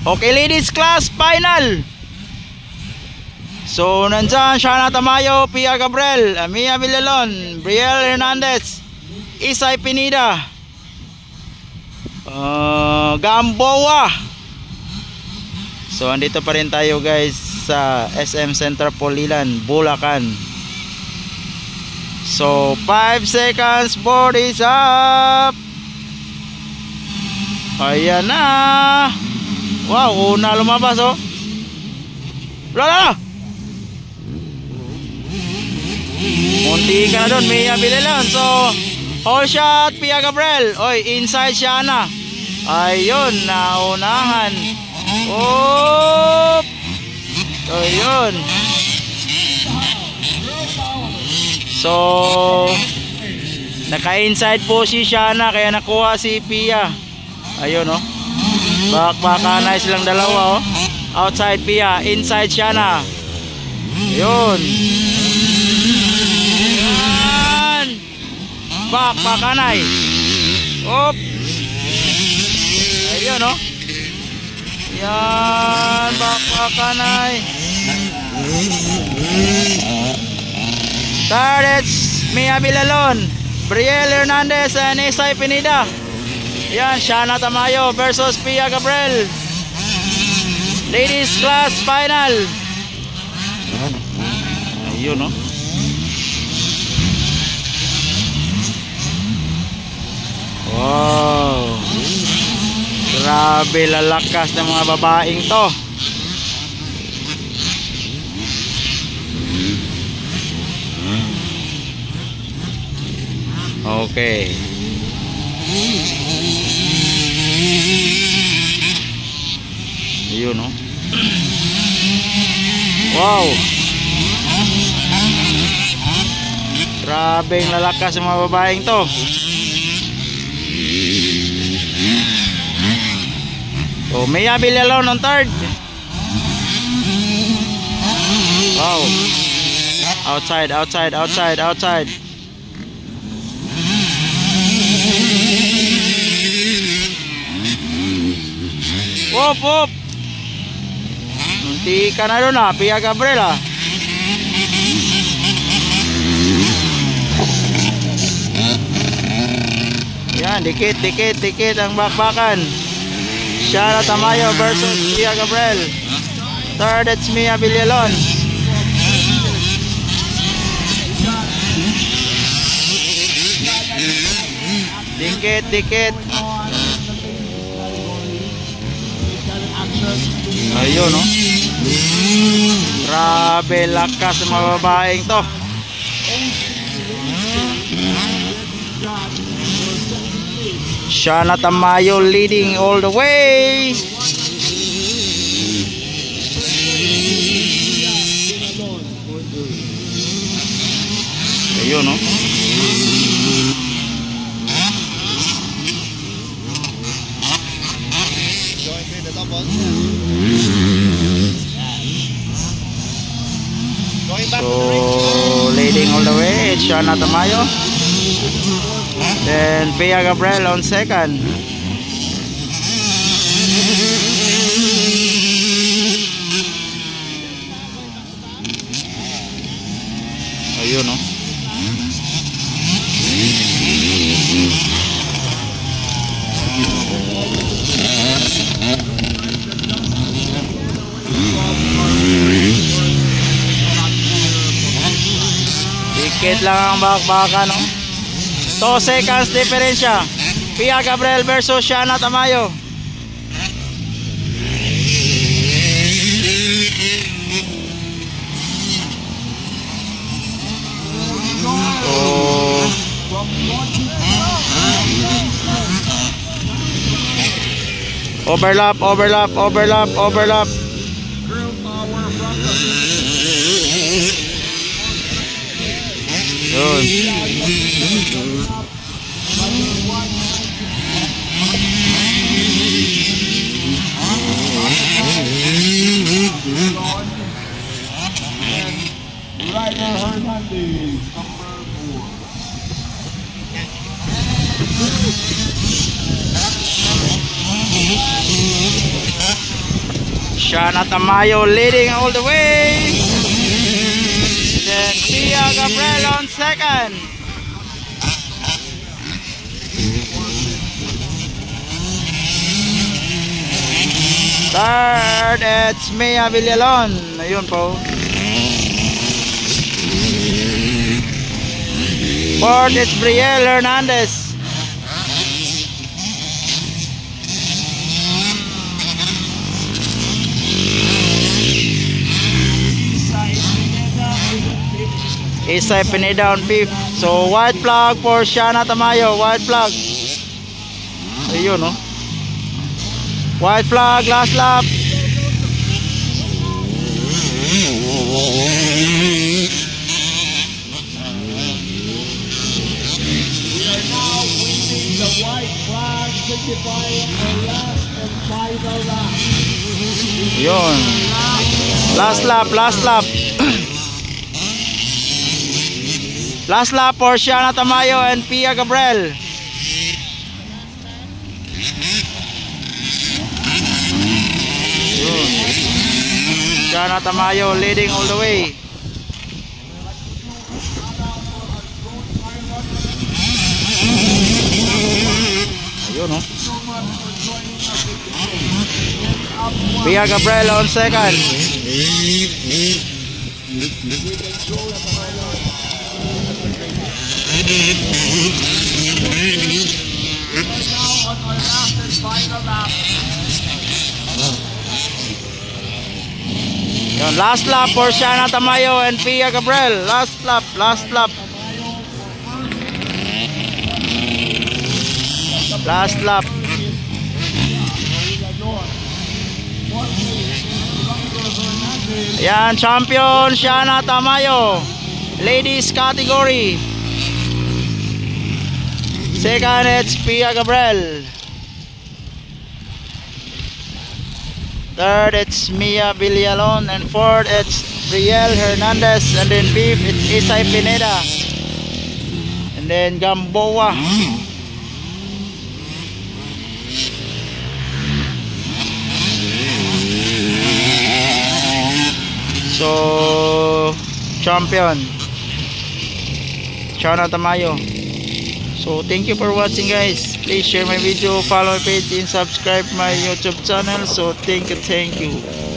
Okay, ladies class final. So nandyan Shana Tamayo, Pia Gabriel, Mia Villalon, Brielle Hernandez, Isay Pinida, Gamboa. So andito pa rin tayo guys sa SM Center Polilan, Bulacan. So 5 seconds, board is up. Ayan na. Wow, una lumabas oh. Lala. Munti ka na doon, Mia Villalon. So whole shot, Pia Gabriel. Oy, inside siya na. Ayun, naunahan. Oop. Ayun. So naka-inside po si Shana, kaya nakuha si Pia. Ayun oh. Bakbakanay silang dalawa oh. Outside Pia, inside Shana. Ayun. Yan. Bakbakanay. Op. Ayun oh. Yan, bakbakanay. Third, it's Mia Villalon, Brielle Hernandez, and Isay Pinida. Yan, Shana Tamayo versus Pia Gabriel. Ladies class final. Ayun no. Wow. Grabe lalakas ng mga babaeng to. Okay. Ayun no. Wow. Grabe ang lalakas ng mga babaeng to. So Mia Villalon on third. Wow. Outside, outside, outside, outside. Wop, wop. Munti ka na doon ah, Pia Gabriel ah. Yan, dikit, dikit, dikit ang bakbakan. Shana Tamayo versus Pia Gabriel. Third, it's Mia Villalon. Dikit, dikit. Ayun no. Grabe lakas ng mga babaeng to. Shana Tamayo leading all the way. Ayun no. So leading all the way, it's Shana Tamayo. Then Pia Gabriel on second. Ayun no. Dikit lang ang bakbakan no. 2 seconds diferensya. Pia Gabriel versus Shana Tamayo. Oh. Overlap, overlap, overlap, overlap. Yun. Ryder Hernandez, number 4. Shana Tamayo leading all the way. Then Pia Gabriel on second. Third, it's Mia Villalon. Ayun po. Fourth, it's Brielle Hernandez. Isay Pineda on fifth. So white flag for Shana Tamayo. White flag. Ayun, no? White flag, last lap. The white flag signifying the last and final lap. Yun. Last lap, last lap. Last lap for Shana Tamayo and Pia Gabriel. Yun. Shana Tamayo leading all the way. Ayun, no? Pia Gabriel on second. Yun, last lap for Shana Tamayo and Pia Gabriel. Last lap, last lap. Last lap. Yan, champion Shana Tamayo, ladies category. Second, it's Pia Gabriel. Third, it's Mia Villalon. And fourth, it's Brielle Hernandez. And then fifth, it's Isay Pineda. And then Gamboa. So, champion Shana Tamayo. So thank you for watching, guys. Please share my video, follow my page, and subscribe my YouTube channel. So thank you.